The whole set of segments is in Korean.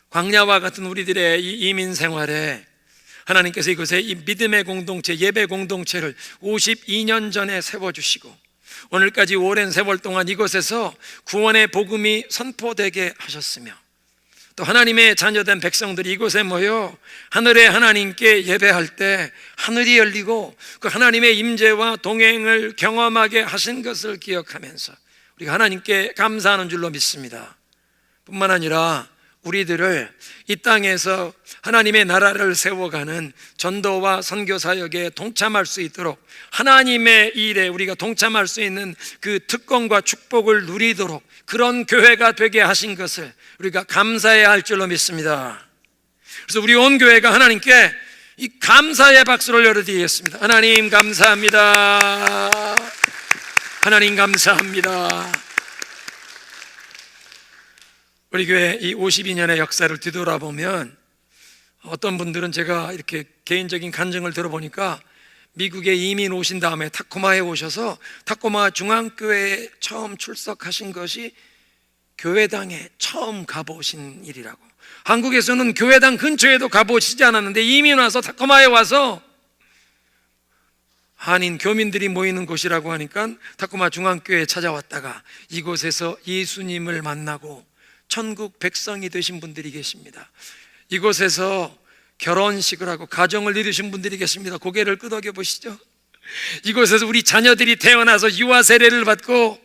광야와 같은 우리들의 이 이민 생활에 하나님께서 이곳에 이 믿음의 공동체, 예배 공동체를 52년 전에 세워주시고 오늘까지 오랜 세월 동안 이곳에서 구원의 복음이 선포되게 하셨으며, 또 하나님의 자녀된 백성들이 이곳에 모여 하늘의 하나님께 예배할 때 하늘이 열리고 그 하나님의 임재와 동행을 경험하게 하신 것을 기억하면서 우리가 하나님께 감사하는 줄로 믿습니다. 뿐만 아니라 우리들을 이 땅에서 하나님의 나라를 세워가는 전도와 선교 사역에 동참할 수 있도록, 하나님의 일에 우리가 동참할 수 있는 그 특권과 축복을 누리도록 그런 교회가 되게 하신 것을 우리가 감사해야 할 줄로 믿습니다. 그래서 우리 온 교회가 하나님께 이 감사의 박수를 열어드리겠습니다. 하나님 감사합니다. 하나님 감사합니다. 우리 교회 이 52년의 역사를 뒤돌아보면 어떤 분들은 제가 이렇게 개인적인 간증을 들어보니까 미국에 이민 오신 다음에 타코마에 오셔서 타코마 중앙교회에 처음 출석하신 것이 교회당에 처음 가보신 일이라고. 한국에서는 교회당 근처에도 가보시지 않았는데 이민 와서 타코마에 와서 한인 교민들이 모이는 곳이라고 하니까 타코마 중앙교회에 찾아왔다가 이곳에서 예수님을 만나고 천국 백성이 되신 분들이 계십니다. 이곳에서 결혼식을 하고 가정을 이루신 분들이 계십니다. 고개를 끄덕여 보시죠. 이곳에서 우리 자녀들이 태어나서 유아 세례를 받고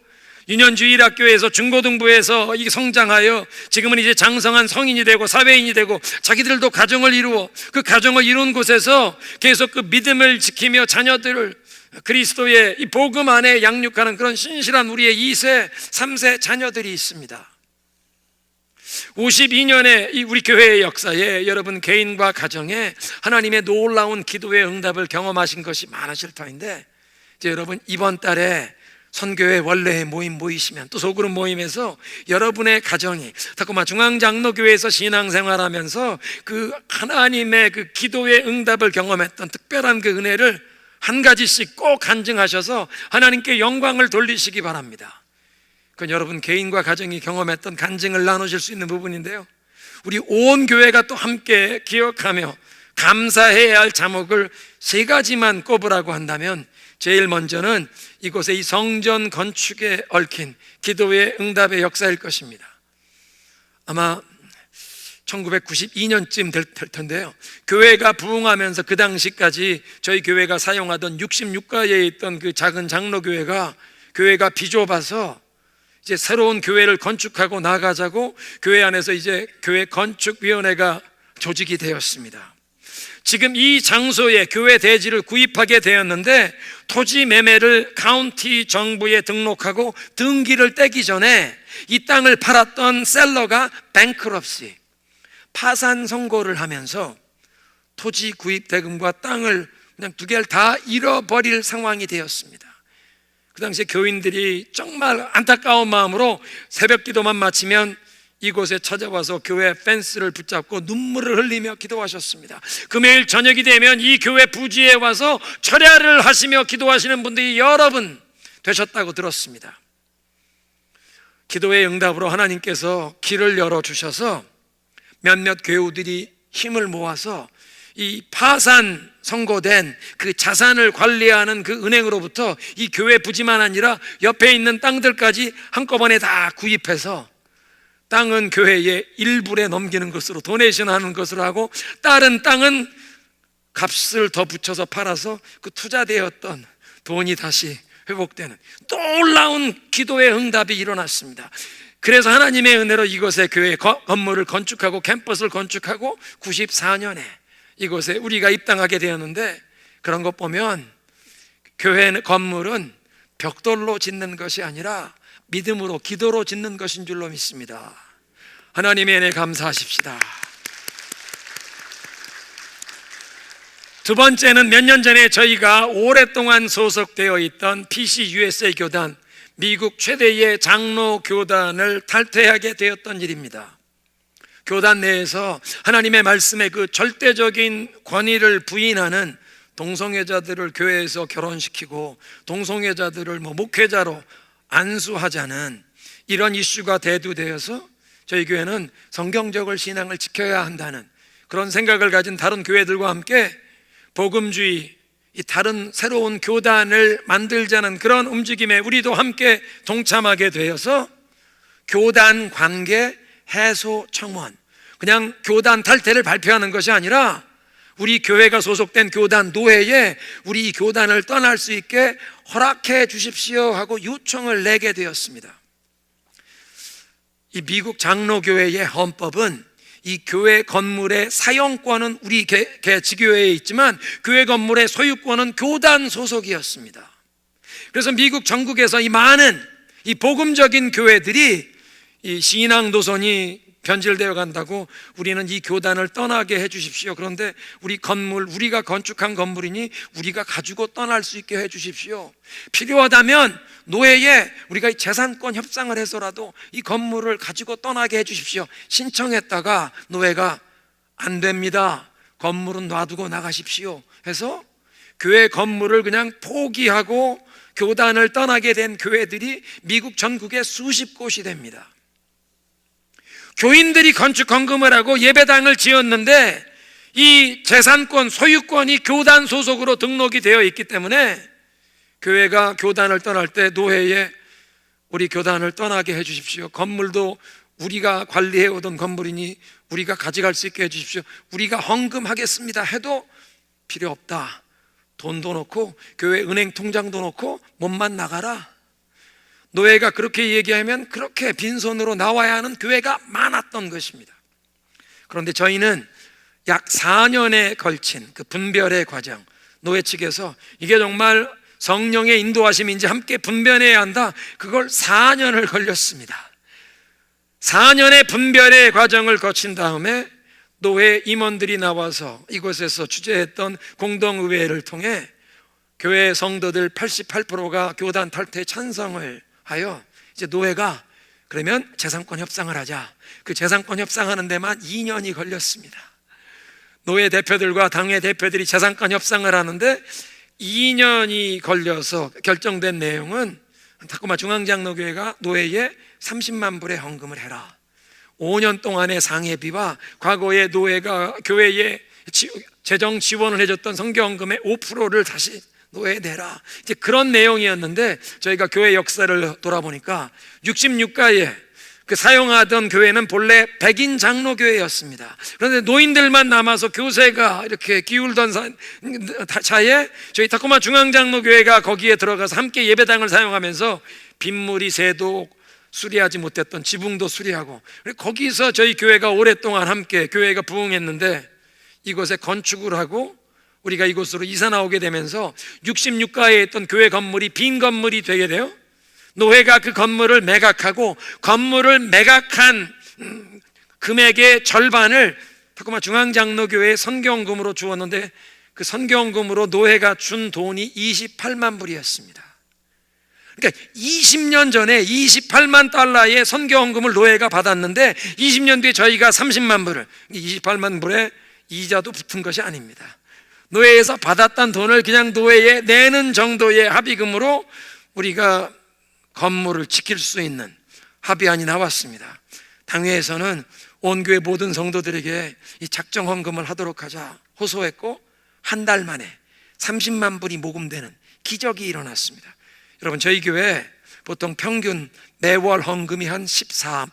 유년주일학교에서 중고등부에서 성장하여 지금은 이제 장성한 성인이 되고 사회인이 되고 자기들도 가정을 이루어 그 가정을 이룬 곳에서 계속 그 믿음을 지키며 자녀들을 그리스도의 이 복음 안에 양육하는 그런 신실한 우리의 2세, 3세 자녀들이 있습니다. 52년의 이 우리 교회의 역사에 여러분 개인과 가정에 하나님의 놀라운 기도의 응답을 경험하신 것이 많으실 터인데, 이제 여러분 이번 달에 선교회 원래의 모임 모이시면 또 소그룹 모임에서 여러분의 가정이 타코마 중앙장로교회에서 신앙생활하면서 그 하나님의 그 기도의 응답을 경험했던 특별한 그 은혜를 한 가지씩 꼭 간증하셔서 하나님께 영광을 돌리시기 바랍니다. 그건 여러분 개인과 가정이 경험했던 간증을 나누실 수 있는 부분인데요, 우리 온 교회가 또 함께 기억하며 감사해야 할 자목을 3가지만 꼽으라고 한다면 제일 먼저는 이곳의 이 성전 건축에 얽힌 기도의 응답의 역사일 것입니다. 아마 1992년쯤 될 텐데요, 교회가 부흥하면서 그 당시까지 저희 교회가 사용하던 66가에 있던 그 작은 장로교회가 교회가 비좁아서 이제 새로운 교회를 건축하고 나가자고 교회 안에서 이제 교회 건축위원회가 조직이 되었습니다. 지금 이 장소에 교회 대지를 구입하게 되었는데 토지 매매를 카운티 정부에 등록하고 등기를 떼기 전에 이 땅을 팔았던 셀러가 뱅크럽시, 파산 선고를 하면서 토지 구입 대금과 땅을 그냥 2개를 다 잃어버릴 상황이 되었습니다. 그 당시에 교인들이 정말 안타까운 마음으로 새벽 기도만 마치면 이곳에 찾아와서 교회 펜스를 붙잡고 눈물을 흘리며 기도하셨습니다. 금요일 저녁이 되면 이 교회 부지에 와서 철야를 하시며 기도하시는 분들이 여러 분 되셨다고 들었습니다. 기도의 응답으로 하나님께서 길을 열어주셔서 몇몇 교우들이 힘을 모아서 이 파산 선고된 그 자산을 관리하는 그 은행으로부터 이 교회 부지만 아니라 옆에 있는 땅들까지 한꺼번에 다 구입해서 땅은 교회의 일부에 넘기는 것으로 도네이션하는 것으로 하고, 다른 땅은 값을 더 붙여서 팔아서 그 투자되었던 돈이 다시 회복되는 놀라운 기도의 응답이 일어났습니다. 그래서 하나님의 은혜로 이곳에 교회 건물을 건축하고 캠퍼스를 건축하고 94년에 이곳에 우리가 입당하게 되었는데, 그런 것 보면 교회 건물은 벽돌로 짓는 것이 아니라 믿음으로 기도로 짓는 것인 줄로 믿습니다. 하나님의 은혜 감사하십시다. 두 번째는 몇 년 전에 저희가 오랫동안 소속되어 있던 PCUSA 교단, 미국 최대의 장로 교단을 탈퇴하게 되었던 일입니다. 교단 내에서 하나님의 말씀에 그 절대적인 권위를 부인하는 동성애자들을 교회에서 결혼시키고 동성애자들을 목회자로 안수하자는 이런 이슈가 대두되어서 저희 교회는 성경적인 신앙을 지켜야 한다는 그런 생각을 가진 다른 교회들과 함께 복음주의, 이 다른 새로운 교단을 만들자는 그런 움직임에 우리도 함께 동참하게 되어서 교단 관계 해소 청원, 그냥 교단 탈퇴를 발표하는 것이 아니라 우리 교회가 소속된 교단 노회에 우리 이 교단을 떠날 수 있게 허락해 주십시오 하고 요청을 내게 되었습니다. 이 미국 장로교회의 헌법은 이 교회 건물의 사용권은 우리 지교회에 있지만 교회 건물의 소유권은 교단 소속이었습니다. 그래서 미국 전국에서 이 많은 이 복음적인 교회들이 이 신앙 노선이 변질되어 간다고 우리는 이 교단을 떠나게 해 주십시오. 그런데 우리 건물, 우리가 건축한 건물이니 우리가 가지고 떠날 수 있게 해 주십시오. 필요하다면 노회에 우리가 재산권 협상을 해서라도 이 건물을 가지고 떠나게 해 주십시오. 신청했다가 노회가 안 됩니다, 건물은 놔두고 나가십시오 해서 교회 건물을 그냥 포기하고 교단을 떠나게 된 교회들이 미국 전국에 수십 곳이 됩니다. 교인들이 건축 헌금을 하고 예배당을 지었는데 이 재산권, 소유권이 교단 소속으로 등록이 되어 있기 때문에 교회가 교단을 떠날 때 노회에 우리 교단을 떠나게 해 주십시오. 건물도 우리가 관리해 오던 건물이니 우리가 가져갈 수 있게 해 주십시오. 우리가 헌금하겠습니다 해도 필요 없다. 돈도 넣고 교회 은행 통장도 넣고 몸만 나가라. 노회가 그렇게 얘기하면 그렇게 빈손으로 나와야 하는 교회가 많았던 것입니다. 그런데 저희는 약 4년에 걸친 그 분별의 과정, 노회 측에서 이게 정말 성령의 인도하심인지 함께 분별해야 한다, 그걸 4년을 걸렸습니다. 4년의 분별의 과정을 거친 다음에 노회 임원들이 나와서 이곳에서 주재했던 공동의회를 통해 교회 성도들 88%가 교단 탈퇴 찬성을 하여 이제 노회가 그러면 재산권 협상을 하자. 그 재산권 협상하는 데만 2년이 걸렸습니다. 노회 대표들과 당회 대표들이 재산권 협상을 하는데 2년이 걸려서 결정된 내용은 타코마 중앙장로교회가 노회에 30만 불의 헌금을 해라. 5년 동안의 상해비와 과거에 노회가 교회에 재정 지원을 해줬던 성경헌금의 5%를 다시 노회에 내라. 이제 그런 내용이었는데 저희가 교회 역사를 돌아보니까 66가에 그 사용하던 교회는 본래 백인 장로교회였습니다. 그런데 노인들만 남아서 교세가 이렇게 기울던 차에 저희 타코마 중앙장로교회가 거기에 들어가서 함께 예배당을 사용하면서 빗물이 새도 수리하지 못했던 지붕도 수리하고, 거기서 저희 교회가 오랫동안 함께 교회가 부흥했는데 이곳에 건축을 하고 우리가 이곳으로 이사 나오게 되면서 66가에 있던 교회 건물이 빈 건물이 되게 돼요. 노회가 그 건물을 매각하고 건물을 매각한 금액의 절반을 타코마 중앙장로교회에 선교헌금으로 주었는데 그 선교헌금으로 노회가 준 돈이 28만 불이었습니다. 그러니까 20년 전에 28만 달러의 선교헌금을 노회가 받았는데 20년 뒤에 저희가 30만 불을, 28만 불에 이자도 붙은 것이 아닙니다. 노회에서 받았던 돈을 그냥 노회에 내는 정도의 합의금으로 우리가 건물을 지킬 수 있는 합의안이 나왔습니다. 당회에서는 온 교회 모든 성도들에게 이 작정 헌금을 하도록 하자 호소했고 한 달 만에 30만 불이 모금되는 기적이 일어났습니다. 여러분, 저희 교회 보통 평균 매월 헌금이 한 14만,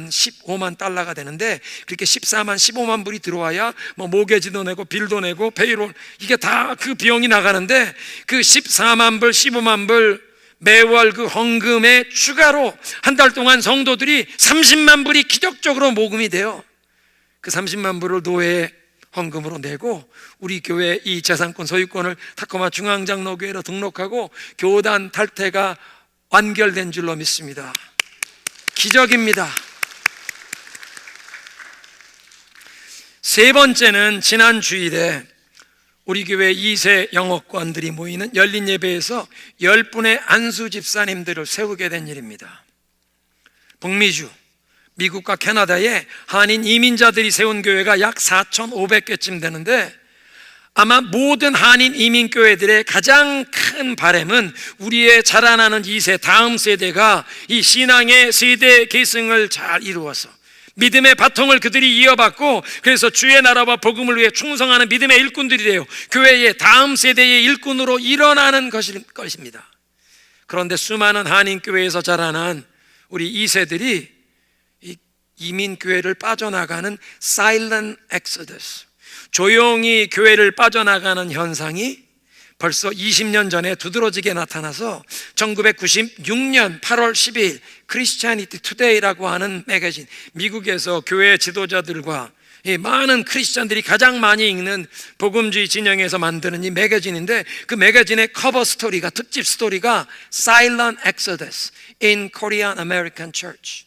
15만 달러가 되는데 그렇게 14만, 15만 불이 들어와야 뭐 모계지도 내고 빌도 내고 페이롤 이게 다 그 비용이 나가는데 그 14만 불, 15만 불 매월 그 헌금에 추가로 한 달 동안 성도들이 30만 불이 기적적으로 모금이 돼요. 그 30만 불을 노회에 헌금으로 내고 우리 교회 이 재산권 소유권을 타코마 중앙장로교회로 등록하고 교단 탈퇴가 완결된 줄로 믿습니다. 기적입니다. 세 번째는 지난 주일에 우리 교회 2세 영업관들이 모이는 열린 예배에서 10분의 안수 집사님들을 세우게 된 일입니다. 북미주, 미국과 캐나다에 한인 이민자들이 세운 교회가 약 4,500개쯤 되는데 아마 모든 한인 이민교회들의 가장 큰 바람은 우리의 자라나는 2세 다음 세대가 이 신앙의 세대 계승을 잘 이루어서 믿음의 바통을 그들이 이어받고, 그래서 주의 나라와 복음을 위해 충성하는 믿음의 일꾼들이 되어 교회의 다음 세대의 일꾼으로 일어나는 것입니다. 그런데 수많은 한인교회에서 자라난 우리 2세들이 이민교회를 빠져나가는 Silent Exodus, 조용히 교회를 빠져나가는 현상이 벌써 20년 전에 두드러지게 나타나서 1996년 8월 12일 크리스티애니티 투데이라고 하는 매거진, 미국에서 교회 지도자들과 많은 크리스찬들이 가장 많이 읽는 복음주의 진영에서 만드는 이 매거진인데, 그 매거진의 커버 스토리가, 특집 스토리가 Silent Exodus in Korean American Church.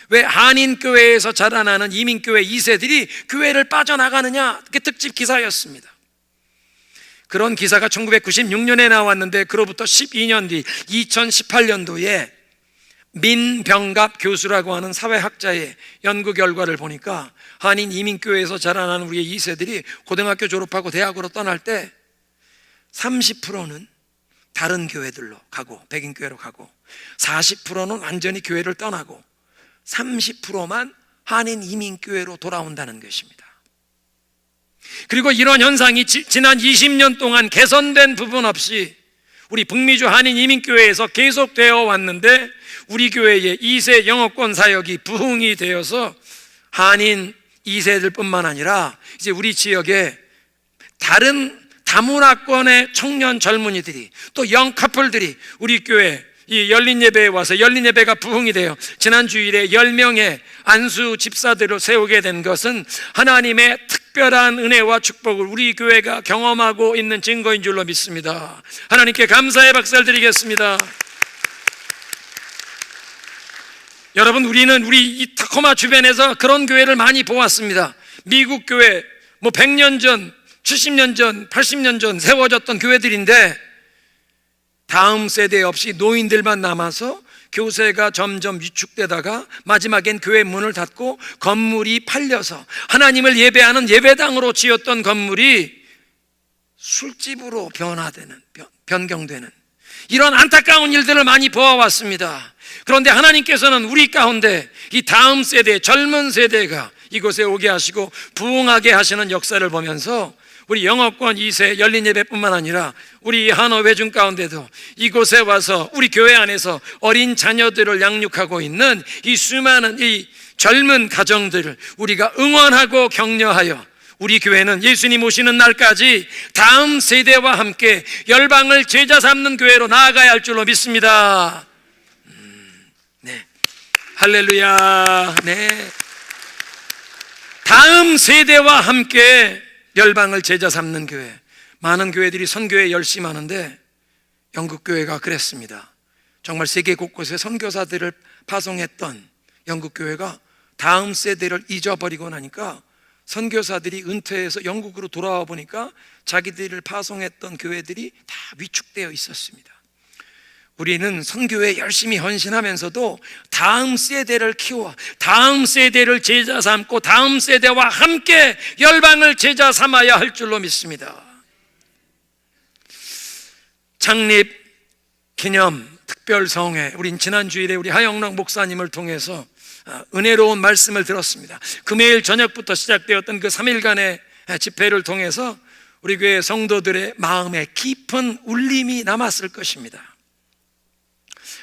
왜 한인교회에서 자라나는 이민교회 2세들이 교회를 빠져나가느냐, 그게 특집 기사였습니다. 그런 기사가 1996년에 나왔는데, 그로부터 12년 뒤 2018년도에 민병갑 교수라고 하는 사회학자의 연구 결과를 보니까 한인 이민교회에서 자라나는 우리의 2세들이 고등학교 졸업하고 대학으로 떠날 때 30%는 다른 교회들로 가고, 백인교회로 가고, 40%는 완전히 교회를 떠나고, 30%만 한인 이민교회로 돌아온다는 것입니다. 그리고 이런 현상이 지난 20년 동안 개선된 부분 없이 우리 북미주 한인 이민교회에서 계속되어 왔는데, 우리 교회의 2세 영어권 사역이 부흥이 되어서 한인 2세들 뿐만 아니라 이제 우리 지역에 다른 다문화권의 청년 젊은이들이, 또 영 커플들이 우리 교회 이 열린 예배에 와서 열린 예배가 부흥이 돼요. 지난 주일에 10명의 안수 집사들을 세우게 된 것은 하나님의 특별한 은혜와 축복을 우리 교회가 경험하고 있는 증거인 줄로 믿습니다. 하나님께 감사의 박수를 드리겠습니다. 여러분, 우리는 우리 이 타코마 주변에서 그런 교회를 많이 보았습니다. 미국 교회, 100년 전, 70년 전, 80년 전 세워졌던 교회들인데, 다음 세대 없이 노인들만 남아서 교세가 점점 위축되다가 마지막엔 교회 문을 닫고 건물이 팔려서 하나님을 예배하는 예배당으로 지었던 건물이 술집으로 변경되는 이런 안타까운 일들을 많이 보아왔습니다. 그런데 하나님께서는 우리 가운데 이 다음 세대, 젊은 세대가 이곳에 오게 하시고 부흥하게 하시는 역사를 보면서 우리 영어권 2세 열린 예배뿐만 아니라 우리 한어 회중 가운데도 이곳에 와서 우리 교회 안에서 어린 자녀들을 양육하고 있는 이 수많은 이 젊은 가정들을 우리가 응원하고 격려하여 우리 교회는 예수님 오시는 날까지 다음 세대와 함께 열방을 제자 삼는 교회로 나아가야 할 줄로 믿습니다. 네, 할렐루야. 네, 다음 세대와 함께 열방을 제자 삼는 교회. 많은 교회들이 선교에 열심하는데 영국 교회가 그랬습니다. 정말 세계 곳곳에 선교사들을 파송했던 영국 교회가 다음 세대를 잊어버리고 나니까 선교사들이 은퇴해서 영국으로 돌아와 보니까 자기들을 파송했던 교회들이 다 위축되어 있었습니다. 우리는 선교에 열심히 헌신하면서도 다음 세대를 키워 다음 세대를 제자 삼고 다음 세대와 함께 열방을 제자 삼아야 할 줄로 믿습니다. 창립 기념 특별성회, 우린 지난 주일에 우리 하영락 목사님을 통해서 은혜로운 말씀을 들었습니다. 금요일 저녁부터 시작되었던 그 3일간의 집회를 통해서 우리 교회 성도들의 마음에 깊은 울림이 남았을 것입니다.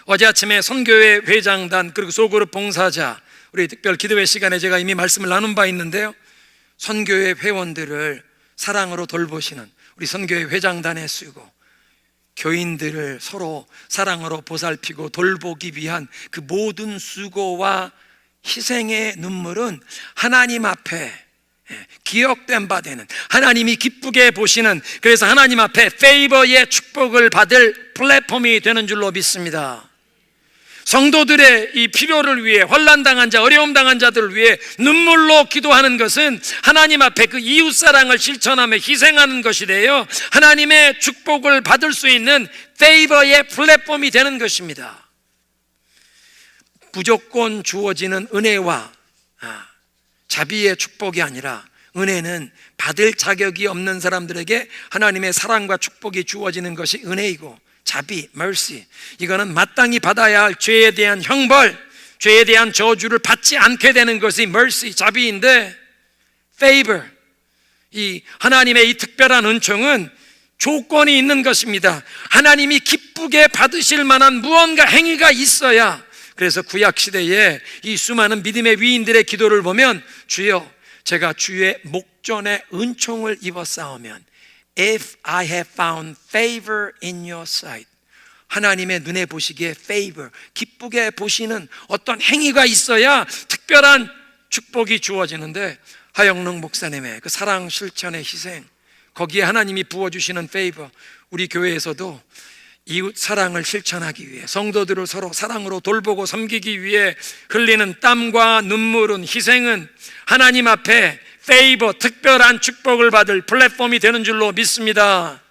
어제 아침에 선교회 회장단 그리고 소그룹 봉사자 우리 특별 기도회 시간에 제가 이미 말씀을 나눈 바 있는데요, 선교회 회원들을 사랑으로 돌보시는 우리 선교회 회장단에 쓰고 교인들을 서로 사랑으로 보살피고 돌보기 위한 그 모든 수고와 희생의 눈물은 하나님 앞에 기억된 바 되는, 하나님이 기쁘게 보시는, 그래서 하나님 앞에 페이버의 축복을 받을 플랫폼이 되는 줄로 믿습니다. 성도들의 이 필요를 위해, 환난당한 자, 어려움 당한 자들을 위해 눈물로 기도하는 것은 하나님 앞에 그 이웃사랑을 실천하며 희생하는 것이 되어 하나님의 축복을 받을 수 있는 페이버의 플랫폼이 되는 것입니다. 무조건 주어지는 은혜와 자비의 축복이 아니라 은혜는 받을 자격이 없는 사람들에게 하나님의 사랑과 축복이 주어지는 것이 은혜이고, 자비, mercy, 이거는 마땅히 받아야 할 죄에 대한 형벌, 죄에 대한 저주를 받지 않게 되는 것이 mercy, 자비인데 favor, 이 하나님의 이 특별한 은총은 조건이 있는 것입니다. 하나님이 기쁘게 받으실 만한 무언가 행위가 있어야. 그래서 구약 시대에 이 수많은 믿음의 위인들의 기도를 보면 주여 제가 주의 목전에 은총을 입었사오면 If I have found favor in your sight, 하나님의 눈에 보시기에 favor, 기쁘게 보시는 어떤 행위가 있어야 특별한 축복이 주어지는데 하영록 목사님의 그 사랑 실천의 희생, 거기에 하나님이 부어주시는 favor, 우리 교회에서도 이웃 사랑을 실천하기 위해 성도들을 서로 사랑으로 돌보고 섬기기 위해 흘리는 땀과 눈물은, 희생은 하나님 앞에 페이버, 특별한 축복을 받을 플랫폼이 되는 줄로 믿습니다.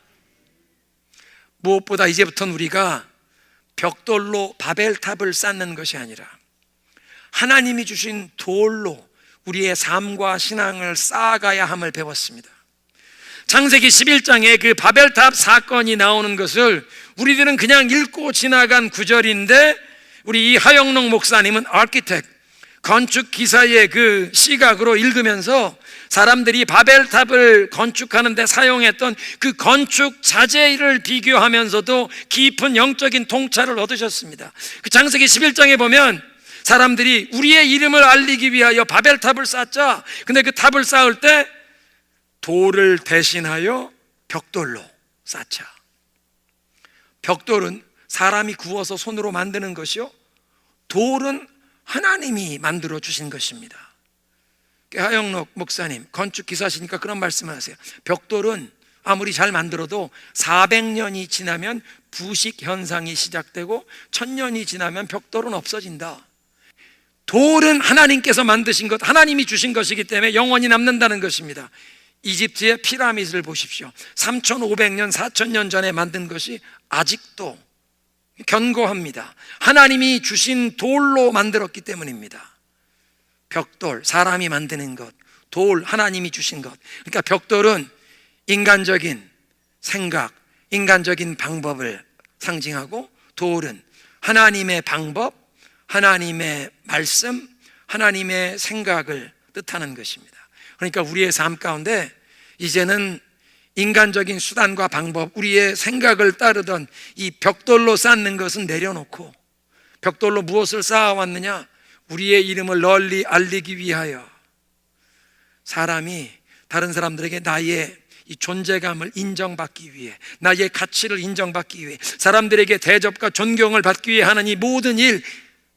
무엇보다 이제부터는 우리가 벽돌로 바벨탑을 쌓는 것이 아니라 하나님이 주신 돌로 우리의 삶과 신앙을 쌓아가야 함을 배웠습니다. 창세기 11장에 그 바벨탑 사건이 나오는 것을 우리들은 그냥 읽고 지나간 구절인데 우리 이 하영록 목사님은 아키텍트, 건축 기사의 그 시각으로 읽으면서 사람들이 바벨탑을 건축하는 데 사용했던 그 건축 자재를 비교하면서도 깊은 영적인 통찰을 얻으셨습니다. 그 창세기 11장에 보면 사람들이 우리의 이름을 알리기 위하여 바벨탑을 쌓자. 근데 그 탑을 쌓을 때 돌을 대신하여 벽돌로 쌓자. 벽돌은 사람이 구워서 손으로 만드는 것이요, 돌은 하나님이 만들어 주신 것입니다. 하영록 목사님 건축 기사시니까 그런 말씀을 하세요. 벽돌은 아무리 잘 만들어도 400년이 지나면 부식 현상이 시작되고 1000년이 지나면 벽돌은 없어진다. 돌은 하나님께서 만드신 것, 하나님이 주신 것이기 때문에 영원히 남는다는 것입니다. 이집트의 피라미드를 보십시오. 3500년, 4000년 전에 만든 것이 아직도 견고합니다. 하나님이 주신 돌로 만들었기 때문입니다. 벽돌, 사람이 만드는 것, 돌, 하나님이 주신 것. 그러니까 벽돌은 인간적인 생각, 인간적인 방법을 상징하고, 돌은 하나님의 방법, 하나님의 말씀, 하나님의 생각을 뜻하는 것입니다. 그러니까 우리의 삶 가운데 이제는 인간적인 수단과 방법, 우리의 생각을 따르던 이 벽돌로 쌓는 것은 내려놓고, 벽돌로 무엇을 쌓아왔느냐? 우리의 이름을 널리 알리기 위하여 사람이 다른 사람들에게 나의 이 존재감을 인정받기 위해, 나의 가치를 인정받기 위해, 사람들에게 대접과 존경을 받기 위해 하는 이 모든 일,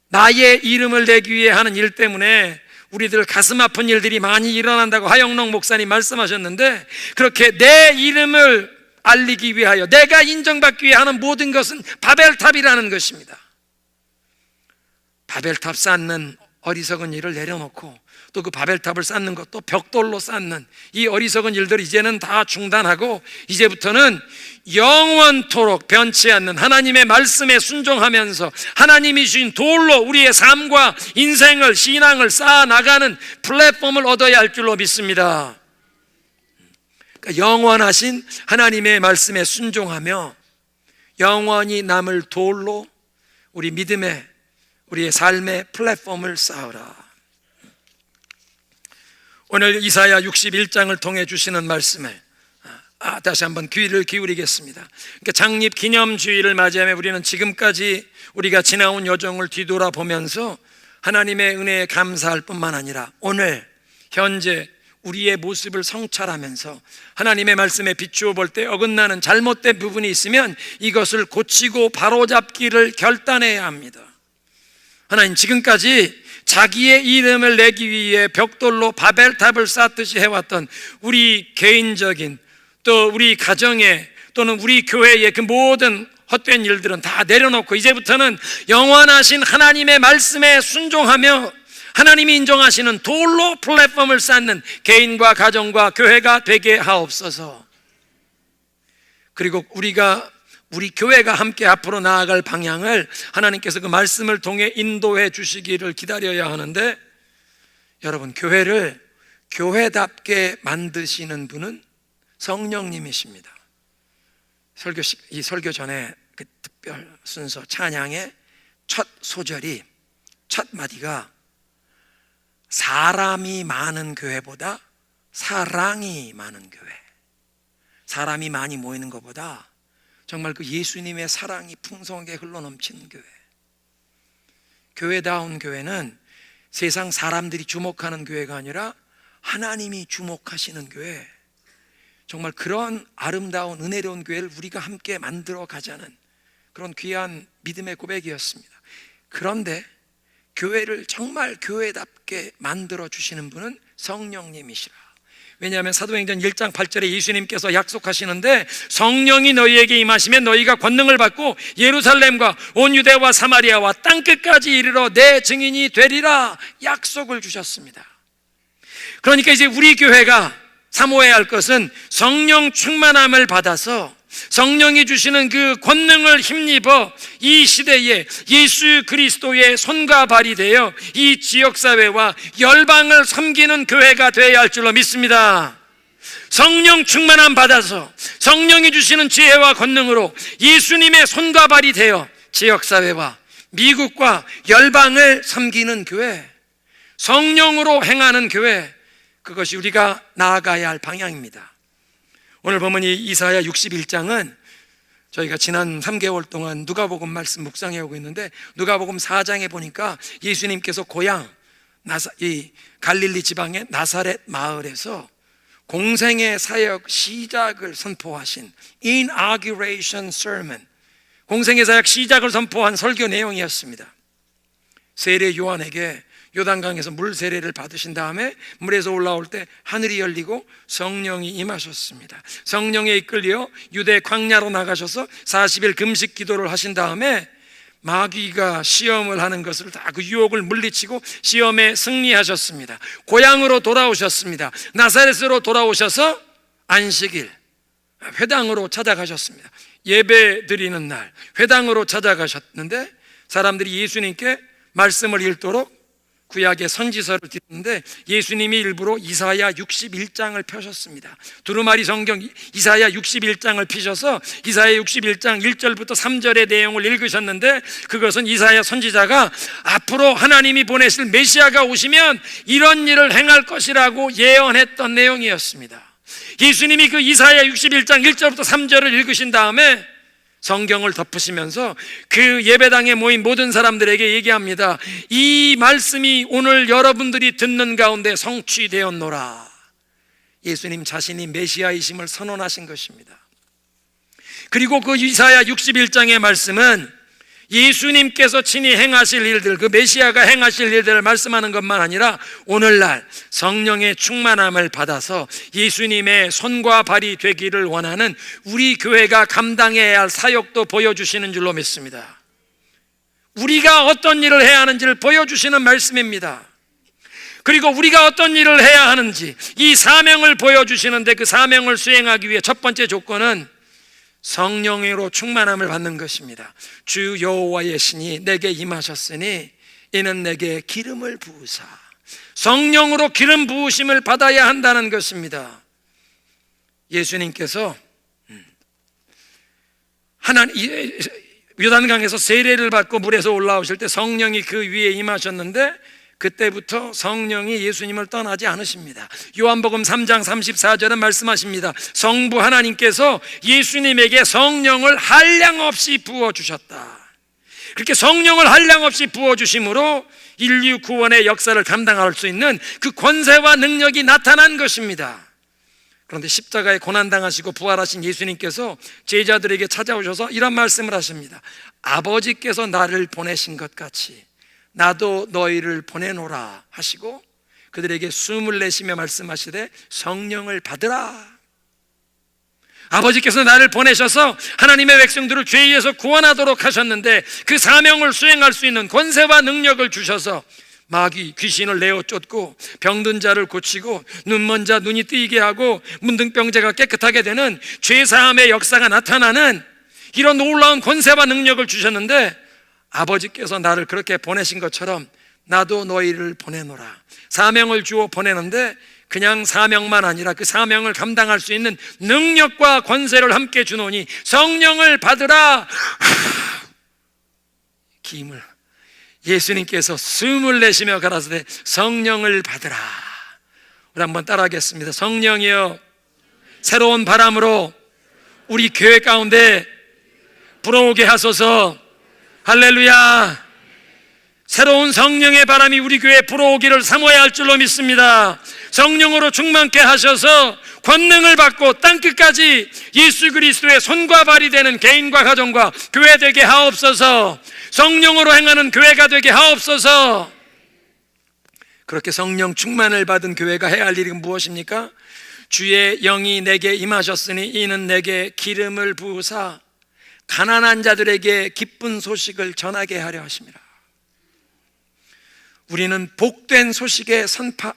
나의 이름을 내기 위해 하는 일 때문에 우리들 가슴 아픈 일들이 많이 일어난다고 하영록 목사님 말씀하셨는데, 그렇게 내 이름을 알리기 위하여, 내가 인정받기 위해 하는 모든 것은 바벨탑이라는 것입니다. 바벨탑 쌓는 어리석은 일을 내려놓고, 또 그 바벨탑을 쌓는 것도 벽돌로 쌓는 이 어리석은 일들 이제는 다 중단하고, 이제부터는 영원토록 변치 않는 하나님의 말씀에 순종하면서 하나님이 주신 돌로 우리의 삶과 인생을, 신앙을 쌓아나가는 플랫폼을 얻어야 할 줄로 믿습니다. 그러니까 영원하신 하나님의 말씀에 순종하며 영원히 남을 돌로 우리 믿음의, 우리의 삶의 플랫폼을 쌓으라. 오늘 이사야 61장을 통해 주시는 말씀을 다시 한번 귀를 기울이겠습니다. 그러니까 창립 기념주의를 맞이하며 우리는 지금까지 우리가 지나온 여정을 뒤돌아보면서 하나님의 은혜에 감사할 뿐만 아니라 오늘 현재 우리의 모습을 성찰하면서 하나님의 말씀에 비추어 볼 때 어긋나는 잘못된 부분이 있으면 이것을 고치고 바로잡기를 결단해야 합니다. 하나님, 지금까지 자기의 이름을 내기 위해 벽돌로 바벨탑을 쌓듯이 해왔던 우리 개인적인, 또 우리 가정의, 또는 우리 교회의 그 모든 헛된 일들은 다 내려놓고 이제부터는 영원하신 하나님의 말씀에 순종하며 하나님이 인정하시는 돌로 플랫폼을 쌓는 개인과 가정과 교회가 되게 하옵소서. 그리고 우리 교회가 함께 앞으로 나아갈 방향을 하나님께서 그 말씀을 통해 인도해 주시기를 기다려야 하는데, 여러분, 교회를 교회답게 만드시는 분은 성령님이십니다. 이 설교 전에 그 특별 순서 찬양의 첫 소절이 첫 마디가 사람이 많은 교회보다 사랑이 많은 교회. 사람이 많이 모이는 것보다 정말 그 예수님의 사랑이 풍성하게 흘러넘치는 교회. 교회다운 교회는 세상 사람들이 주목하는 교회가 아니라 하나님이 주목하시는 교회. 정말 그런 아름다운 은혜로운 교회를 우리가 함께 만들어 가자는 그런 귀한 믿음의 고백이었습니다. 그런데 교회를 정말 교회답게 만들어 주시는 분은 성령님이시라. 왜냐하면 사도행전 1장 8절에 예수님께서 약속하시는데 성령이 너희에게 임하시면 너희가 권능을 받고 예루살렘과 온 유대와 사마리아와 땅끝까지 이르러 내 증인이 되리라 약속을 주셨습니다. 그러니까 이제 우리 교회가 사모해야 할 것은 성령 충만함을 받아서 성령이 주시는 그 권능을 힘입어 이 시대에 예수 그리스도의 손과 발이 되어 이 지역사회와 열방을 섬기는 교회가 되어야 할 줄로 믿습니다. 성령 충만함 받아서 성령이 주시는 지혜와 권능으로 예수님의 손과 발이 되어 지역사회와 미국과 열방을 섬기는 교회, 성령으로 행하는 교회, 그것이 우리가 나아가야 할 방향입니다. 오늘 보면 이 이사야 61장은 저희가 지난 3개월 동안 누가복음 말씀 묵상해 오고 있는데 누가복음 4장에 보니까 예수님께서 고향 이 갈릴리 지방의 나사렛 마을에서 공생의 사역 시작을 선포하신 inauguration sermon, 공생의 사역 시작을 선포한 설교 내용이었습니다. 세례 요한에게 요단강에서 물 세례를 받으신 다음에 물에서 올라올 때 하늘이 열리고 성령이 임하셨습니다. 성령에 이끌려 유대 광야로 나가셔서 40일 금식 기도를 하신 다음에 마귀가 시험을 하는 것을 다 그 유혹을 물리치고 시험에 승리하셨습니다. 고향으로 돌아오셨습니다. 나사렛으로 돌아오셔서 안식일 회당으로 찾아가셨습니다. 예배 드리는 날 회당으로 찾아가셨는데 사람들이 예수님께 말씀을 읽도록 구약의 선지서를 듣는데 예수님이 일부러 이사야 61장을 펴셨습니다. 두루마리 성경 이사야 61장을 피셔서 이사야 61장 1절부터 3절의 내용을 읽으셨는데 그것은 이사야 선지자가 앞으로 하나님이 보내실 메시아가 오시면 이런 일을 행할 것이라고 예언했던 내용이었습니다. 예수님이 그 이사야 61장 1절부터 3절을 읽으신 다음에 성경을 덮으시면서 그 예배당에 모인 모든 사람들에게 얘기합니다. 이 말씀이 오늘 여러분들이 듣는 가운데 성취되었노라. 예수님 자신이 메시아이심을 선언하신 것입니다. 그리고 그 이사야 61장의 말씀은 예수님께서 친히 행하실 일들, 그 메시아가 행하실 일들을 말씀하는 것만 아니라 오늘날 성령의 충만함을 받아서 예수님의 손과 발이 되기를 원하는 우리 교회가 감당해야 할 사역도 보여주시는 줄로 믿습니다. 우리가 어떤 일을 해야 하는지를 보여주시는 말씀입니다. 그리고 우리가 어떤 일을 해야 하는지 이 사명을 보여주시는데 그 사명을 수행하기 위해 첫 번째 조건은 성령으로 충만함을 받는 것입니다. 주 여호와의 신이 내게 임하셨으니 이는 내게 기름을 부으사. 성령으로 기름 부으심을 받아야 한다는 것입니다. 예수님께서 요단강에서 세례를 받고 물에서 올라오실 때 성령이 그 위에 임하셨는데 그때부터 성령이 예수님을 떠나지 않으십니다. 요한복음 3장 34절은 말씀하십니다. 성부 하나님께서 예수님에게 성령을 한량없이 부어주셨다. 그렇게 성령을 한량없이 부어주심으로 인류 구원의 역사를 감당할 수 있는 그 권세와 능력이 나타난 것입니다. 그런데 십자가에 고난당하시고 부활하신 예수님께서 제자들에게 찾아오셔서 이런 말씀을 하십니다. 아버지께서 나를 보내신 것 같이 나도 너희를 보내노라 하시고 그들에게 숨을 내쉬며 말씀하시되 성령을 받으라. 아버지께서 나를 보내셔서 하나님의 백성들을 죄에서 구원하도록 하셨는데 그 사명을 수행할 수 있는 권세와 능력을 주셔서 마귀 귀신을 내어 쫓고 병든 자를 고치고 눈먼 자 눈이 뜨이게 하고 문둥병자가 깨끗하게 되는 죄사함의 역사가 나타나는 이런 놀라운 권세와 능력을 주셨는데 아버지께서 나를 그렇게 보내신 것처럼 나도 너희를 보내노라. 사명을 주어 보내는데 그냥 사명만 아니라 그 사명을 감당할 수 있는 능력과 권세를 함께 주노니 성령을 받으라. 기임을 예수님께서 숨을 내쉬며 가라사대 성령을 받으라. 우리 한번 따라하겠습니다. 성령이여, 새로운 바람으로 우리 교회 가운데 불어오게 하소서. 할렐루야. 새로운 성령의 바람이 우리 교회에 불어오기를 사모해야 할 줄로 믿습니다. 성령으로 충만케 하셔서 권능을 받고 땅끝까지 예수 그리스도의 손과 발이 되는 개인과 가정과 교회 되게 하옵소서. 성령으로 행하는 교회가 되게 하옵소서. 그렇게 성령 충만을 받은 교회가 해야 할 일이 무엇입니까? 주의 영이 내게 임하셨으니 이는 내게 기름을 부으사 가난한 자들에게 기쁜 소식을 전하게 하려 하심이라. 우리는 복된 소식의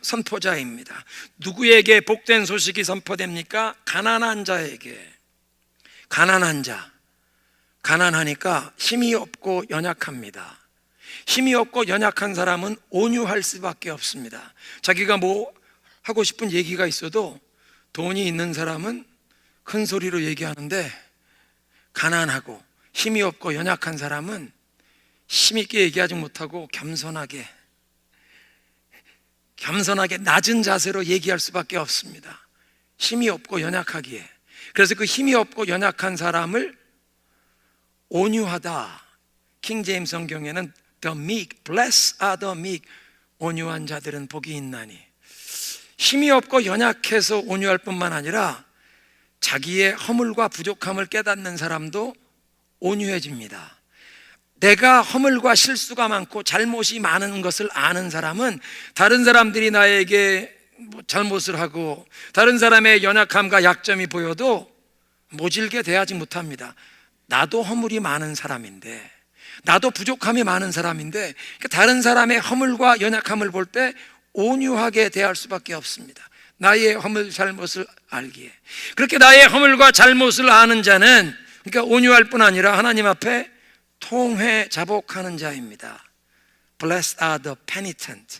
선포자입니다. 누구에게 복된 소식이 선포됩니까? 가난한 자에게. 가난한 자, 가난하니까 힘이 없고 연약합니다. 힘이 없고 연약한 사람은 온유할 수밖에 없습니다. 자기가 뭐 하고 싶은 얘기가 있어도 돈이 있는 사람은 큰 소리로 얘기하는데, 가난하고 힘이 없고 연약한 사람은 힘있게 얘기하지 못하고 겸손하게 낮은 자세로 얘기할 수밖에 없습니다. 힘이 없고 연약하기에. 그래서 그 힘이 없고 연약한 사람을 온유하다, 킹 제임스 성경에는 the meek, blessed are the meek, 온유한 자들은 복이 있나니. 힘이 없고 연약해서 온유할 뿐만 아니라 자기의 허물과 부족함을 깨닫는 사람도 온유해집니다. 내가 허물과 실수가 많고 잘못이 많은 것을 아는 사람은 다른 사람들이 나에게 잘못을 하고 다른 사람의 연약함과 약점이 보여도 모질게 대하지 못합니다. 나도 허물이 많은 사람인데, 나도 부족함이 많은 사람인데, 다른 사람의 허물과 연약함을 볼 때 온유하게 대할 수밖에 없습니다. 나의 허물 잘못을 알기에. 그렇게 나의 허물과 잘못을 아는 자는, 그러니까 온유할 뿐 아니라 하나님 앞에 통회 자복하는 자입니다. Blessed are the penitent.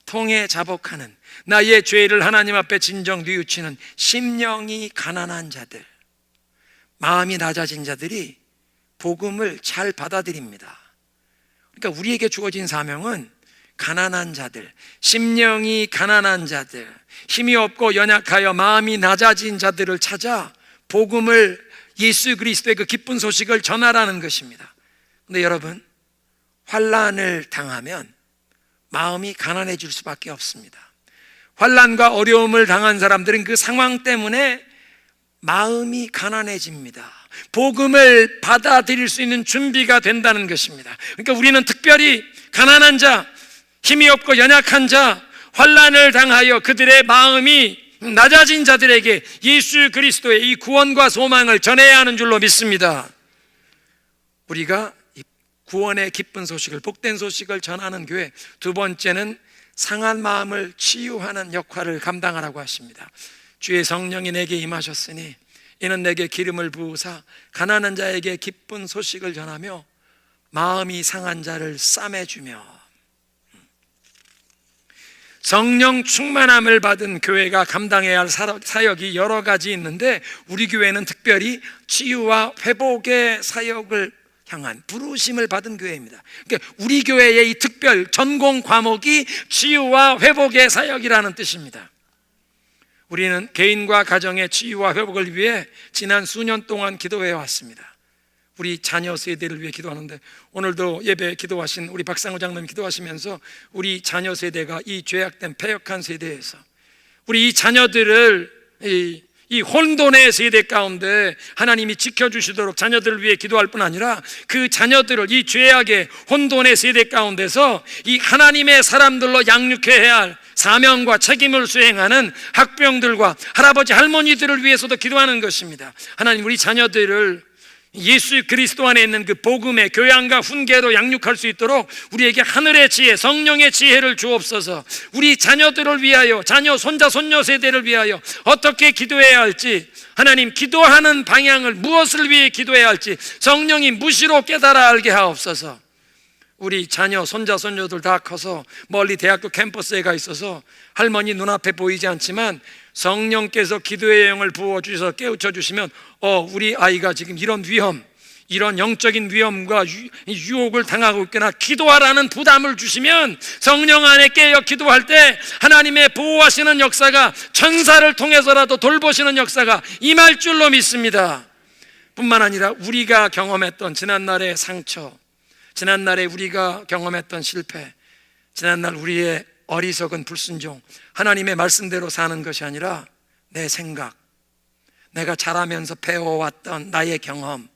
통회 자복하는, 나의 죄를 하나님 앞에 진정 뉘우치는 심령이 가난한 자들, 마음이 낮아진 자들이 복음을 잘 받아들입니다. 그러니까 우리에게 주어진 사명은 가난한 자들, 심령이 가난한 자들, 힘이 없고 연약하여 마음이 낮아진 자들을 찾아 복음을, 예수 그리스도의 그 기쁜 소식을 전하라는 것입니다. 근데 여러분, 환난을 당하면 마음이 가난해질 수밖에 없습니다. 환난과 어려움을 당한 사람들은 그 상황 때문에 마음이 가난해집니다. 복음을 받아들일 수 있는 준비가 된다는 것입니다. 그러니까 우리는 특별히 가난한 자, 힘이 없고 연약한 자, 환난을 당하여 그들의 마음이 낮아진 자들에게 예수 그리스도의 이 구원과 소망을 전해야 하는 줄로 믿습니다. 우리가 구원의 기쁜 소식을, 복된 소식을 전하는 교회, 두 번째는 상한 마음을 치유하는 역할을 감당하라고 하십니다. 주의 성령이 내게 임하셨으니 이는 내게 기름을 부으사 가난한 자에게 기쁜 소식을 전하며 마음이 상한 자를 싸매주며. 성령 충만함을 받은 교회가 감당해야 할 사역이 여러 가지 있는데, 우리 교회는 특별히 치유와 회복의 사역을 향한 부르심을 받은 교회입니다. 그러니까 우리 교회의 이 특별 전공 과목이 치유와 회복의 사역이라는 뜻입니다. 우리는 개인과 가정의 치유와 회복을 위해 지난 수년 동안 기도해 왔습니다. 우리 자녀 세대를 위해 기도하는데, 오늘도 예배 기도하신 우리 박상우 장로님 기도하시면서 우리 자녀 세대가 이 죄악된 패역한 세대에서 우리 이 자녀들을 이 혼돈의 세대 가운데 하나님이 지켜주시도록 자녀들을 위해 기도할 뿐 아니라 그 자녀들을 이 죄악의 혼돈의 세대 가운데서 이 하나님의 사람들로 양육해야 할 사명과 책임을 수행하는 학병들과 할아버지 할머니들을 위해서도 기도하는 것입니다. 하나님, 우리 자녀들을 예수 그리스도 안에 있는 그 복음의 교양과 훈계로 양육할 수 있도록 우리에게 하늘의 지혜, 성령의 지혜를 주옵소서. 우리 자녀들을 위하여, 자녀, 손자, 손녀 세대를 위하여 어떻게 기도해야 할지, 하나님 기도하는 방향을, 무엇을 위해 기도해야 할지 성령이 무시로 깨달아 알게 하옵소서. 우리 자녀, 손자, 손녀들 다 커서 멀리 대학교 캠퍼스에 가 있어서 할머니 눈앞에 보이지 않지만 성령께서 기도의 영을 부어주셔서 깨우쳐 주시면 우리 아이가 지금 이런 위험, 이런 영적인 위험과 유혹을 당하고 있거나 기도하라는 부담을 주시면 성령 안에 깨어 기도할 때 하나님의 보호하시는 역사가 천사를 통해서라도 돌보시는 역사가 임할 줄로 믿습니다. 뿐만 아니라 우리가 경험했던 지난날의 상처, 지난날에 우리가 경험했던 실패, 지난날 우리의 어리석은 불순종, 하나님의 말씀대로 사는 것이 아니라 내 생각, 내가 자라면서 배워왔던 나의 경험,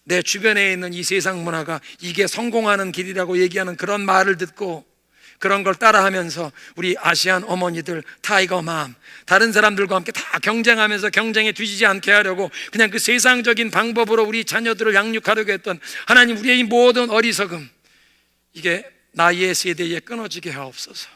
내 주변에 있는 이 세상 문화가 이게 성공하는 길이라고 얘기하는 그런 말을 듣고 그런 걸 따라하면서 우리 아시안 어머니들 타이거맘, 다른 사람들과 함께 다 경쟁하면서 경쟁에 뒤지지 않게 하려고 그냥 그 세상적인 방법으로 우리 자녀들을 양육하려고 했던 하나님, 우리의 이 모든 어리석음, 이게 나의 세대에 끊어지게 하옵소서.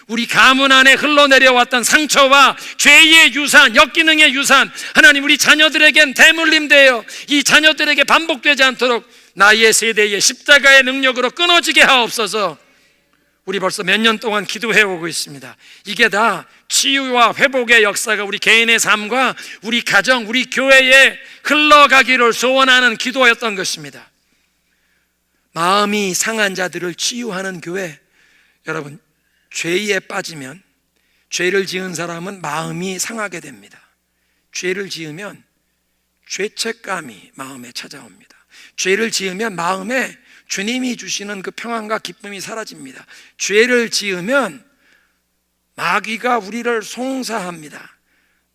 우리 가문 안에 흘러내려왔던 상처와 죄의 유산, 역기능의 유산, 하나님 우리 자녀들에겐 대물림되어 이 자녀들에게 반복되지 않도록 나의 세대의 십자가의 능력으로 끊어지게 하옵소서. 우리 벌써 몇 년 동안 기도해오고 있습니다. 이게 다 치유와 회복의 역사가 우리 개인의 삶과 우리 가정, 우리 교회에 흘러가기를 소원하는 기도였던 것입니다. 마음이 상한 자들을 치유하는 교회, 여러분, 죄에 빠지면, 죄를 지은 사람은 마음이 상하게 됩니다. 죄를 지으면 죄책감이 마음에 찾아옵니다. 죄를 지으면 마음에 주님이 주시는 그 평안과 기쁨이 사라집니다. 죄를 지으면 마귀가 우리를 송사합니다.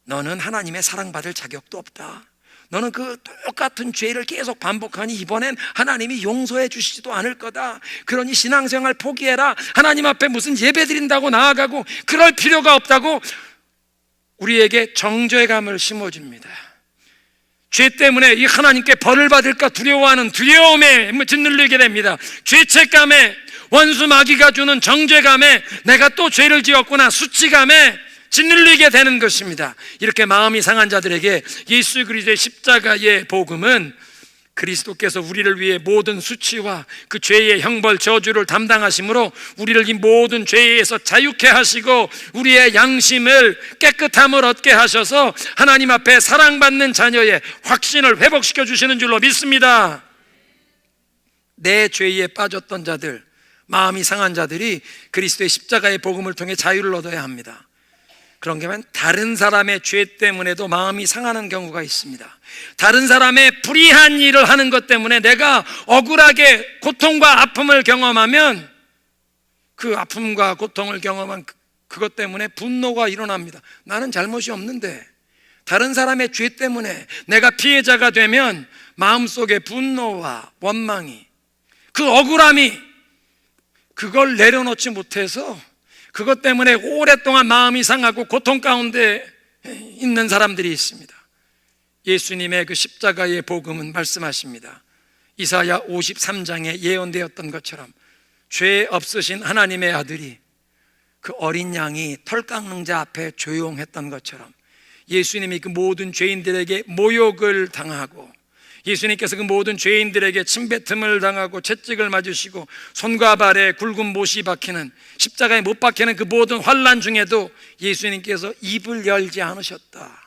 너는 하나님의 사랑받을 자격도 없다. 너는 그 똑같은 죄를 계속 반복하니 이번엔 하나님이 용서해 주시지도 않을 거다. 그러니 신앙생활 포기해라. 하나님 앞에 무슨 예배 드린다고 나아가고 그럴 필요가 없다고 우리에게 정죄감을 심어줍니다. 죄 때문에 이 하나님께 벌을 받을까 두려워하는 두려움에 짓눌리게 됩니다. 죄책감에, 원수 마귀가 주는 정죄감에, 내가 또 죄를 지었구나 수치감에 짓눌리게 되는 것입니다. 이렇게 마음이 상한 자들에게 예수 그리스도의 십자가의 복음은 그리스도께서 우리를 위해 모든 수치와 그 죄의 형벌 저주를 담당하심으로 우리를 이 모든 죄에서 자유케 하시고 우리의 양심을 깨끗함을 얻게 하셔서 하나님 앞에 사랑받는 자녀의 확신을 회복시켜 주시는 줄로 믿습니다. 내 죄에 빠졌던 자들, 마음이 상한 자들이 그리스도의 십자가의 복음을 통해 자유를 얻어야 합니다. 그런 경우는 다른 사람의 죄 때문에도 마음이 상하는 경우가 있습니다. 다른 사람의 불의한 일을 하는 것 때문에 내가 억울하게 고통과 아픔을 경험하면 그 아픔과 고통을 경험한 그것 때문에 분노가 일어납니다. 나는 잘못이 없는데 다른 사람의 죄 때문에 내가 피해자가 되면 마음속에 분노와 원망이, 그 억울함이, 그걸 내려놓지 못해서 그것 때문에 오랫동안 마음이 상하고 고통 가운데 있는 사람들이 있습니다. 예수님의 그 십자가의 복음은 말씀하십니다. 이사야 53장에 예언되었던 것처럼 죄 없으신 하나님의 아들이 그 어린 양이 털 깎는 자 앞에 조용했던 것처럼 예수님이 그 모든 죄인들에게 모욕을 당하고 예수님께서 그 모든 죄인들에게 침뱉음을 당하고 채찍을 맞으시고 손과 발에 굵은 못이 박히는, 십자가에 못 박히는 그 모든 환난 중에도 예수님께서 입을 열지 않으셨다.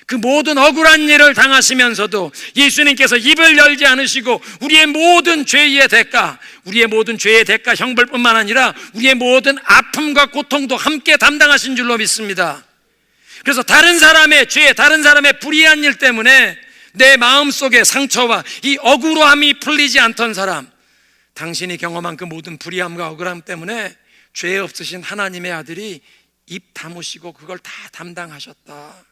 그 모든 억울한 일을 당하시면서도 예수님께서 입을 열지 않으시고 우리의 모든 죄의 대가, 우리의 모든 죄의 대가 형벌뿐만 아니라 우리의 모든 아픔과 고통도 함께 담당하신 줄로 믿습니다. 그래서 다른 사람의 죄, 다른 사람의 불의한 일 때문에 내 마음속의 상처와 이 억울함이 풀리지 않던 사람, 당신이 경험한 그 모든 불의함과 억울함 때문에 죄 없으신 하나님의 아들이 입 다무시고 그걸 다 담당하셨다.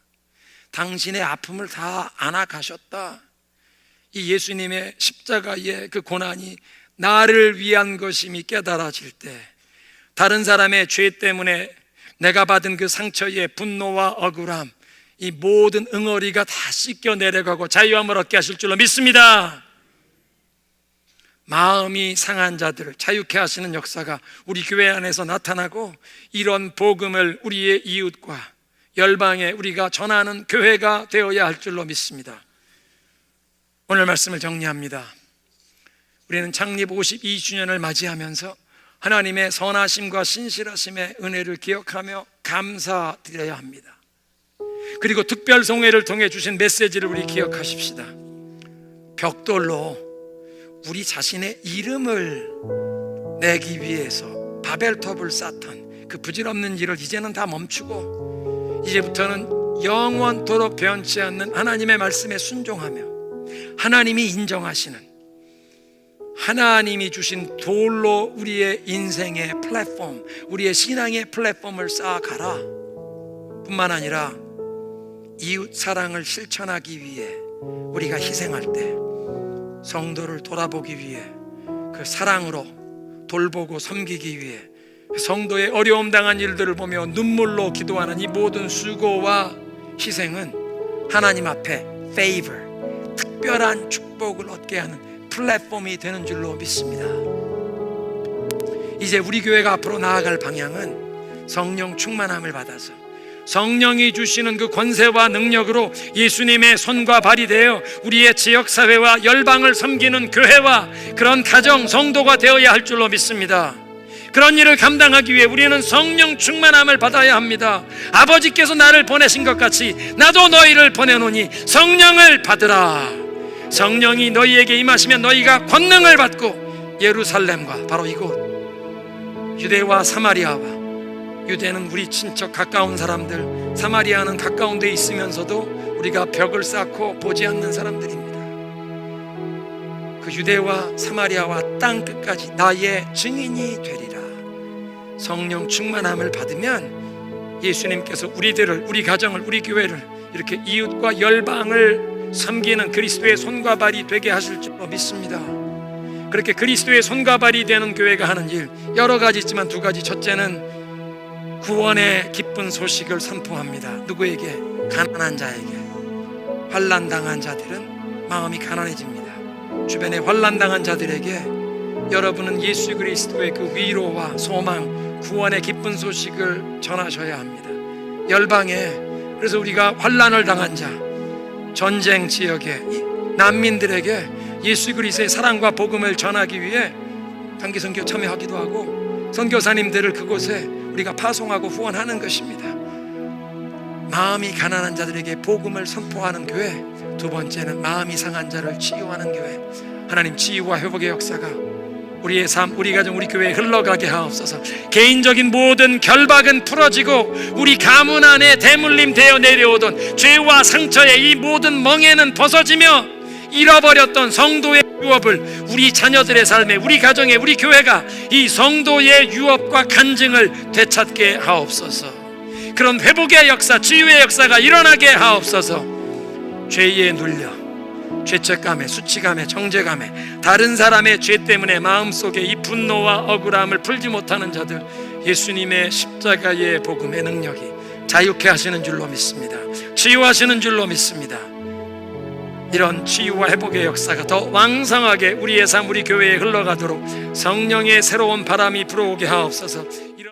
당신의 아픔을 다 안아가셨다. 이 예수님의 십자가의 그 고난이 나를 위한 것임이 깨달아질 때 다른 사람의 죄 때문에 내가 받은 그 상처의 분노와 억울함, 이 모든 응어리가 다 씻겨 내려가고 자유함을 얻게 하실 줄로 믿습니다. 마음이 상한 자들을 자유케 하시는 역사가 우리 교회 안에서 나타나고 이런 복음을 우리의 이웃과 열방에 우리가 전하는 교회가 되어야 할 줄로 믿습니다. 오늘 말씀을 정리합니다. 우리는 창립 52주년을 맞이하면서 하나님의 선하심과 신실하심의 은혜를 기억하며 감사드려야 합니다. 그리고 특별 송회를 통해 주신 메시지를 우리 기억하십시다. 벽돌로 우리 자신의 이름을 내기 위해서 바벨탑을 쌓던 그 부질없는 일을 이제는 다 멈추고 이제부터는 영원토록 변치 않는 하나님의 말씀에 순종하며 하나님이 인정하시는, 하나님이 주신 돌로 우리의 인생의 플랫폼, 우리의 신앙의 플랫폼을 쌓아가라 뿐만 아니라 이웃 사랑을 실천하기 위해 우리가 희생할 때 성도를 돌아보기 위해 그 사랑으로 돌보고 섬기기 위해 성도의 어려움 당한 일들을 보며 눈물로 기도하는 이 모든 수고와 희생은 하나님 앞에 favor, 특별한 축복을 얻게 하는 플랫폼이 되는 줄로 믿습니다. 이제 우리 교회가 앞으로 나아갈 방향은 성령 충만함을 받아서 성령이 주시는 그 권세와 능력으로 예수님의 손과 발이 되어 우리의 지역사회와 열방을 섬기는 교회와 그런 가정, 성도가 되어야 할 줄로 믿습니다. 그런 일을 감당하기 위해 우리는 성령 충만함을 받아야 합니다. 아버지께서 나를 보내신 것 같이 나도 너희를 보내노니 성령을 받으라. 성령이 너희에게 임하시면 너희가 권능을 받고 예루살렘과, 바로 이곳 유대와 사마리아와, 유대는 우리 친척 가까운 사람들, 사마리아는 가까운 데 있으면서도 우리가 벽을 쌓고 보지 않는 사람들입니다. 그 유대와 사마리아와 땅 끝까지 나의 증인이 되리라. 성령 충만함을 받으면 예수님께서 우리들을, 우리 가정을, 우리 교회를 이렇게 이웃과 열방을 섬기는 그리스도의 손과 발이 되게 하실 줄로 믿습니다. 그렇게 그리스도의 손과 발이 되는 교회가 하는 일 여러 가지 있지만 두 가지, 첫째는 구원의 기쁜 소식을 선포합니다. 누구에게? 가난한 자에게. 환난당한 자들은 마음이 가난해집니다. 주변에 환난당한 자들에게 여러분은 예수 그리스도의 그 위로와 소망, 구원의 기쁜 소식을 전하셔야 합니다. 열방에, 그래서 우리가 환난을 당한 자, 전쟁 지역에 난민들에게 예수 그리스도의 사랑과 복음을 전하기 위해 단기 선교 참여하기도 하고 선교사님들을 그곳에 우리가 파송하고 후원하는 것입니다. 마음이 가난한 자들에게 복음을 선포하는 교회. 두 번째는 마음이 상한 자를 치유하는 교회. 하나님 치유와 회복의 역사가 우리의 삶, 우리 가정, 우리 교회에 흘러가게 하옵소서. 개인적인 모든 결박은 풀어지고 우리 가문 안에 대물림 되어 내려오던 죄와 상처의 이 모든 멍에는 벗어지며 잃어버렸던 성도의 유업을 우리 자녀들의 삶에, 우리 가정에, 우리 교회가 이 성도의 유업과 간증을 되찾게 하옵소서. 그런 회복의 역사, 치유의 역사가 일어나게 하옵소서. 죄에 눌려 죄책감에, 수치감에, 정죄감에, 다른 사람의 죄 때문에 마음속에 이 분노와 억울함을 풀지 못하는 자들, 예수님의 십자가의 복음의 능력이 자유케 하시는 줄로 믿습니다. 치유하시는 줄로 믿습니다. 이런 치유와 회복의 역사가 더 왕성하게 우리의 삶, 우리 교회에 흘러가도록 성령의 새로운 바람이 불어오게 하옵소서.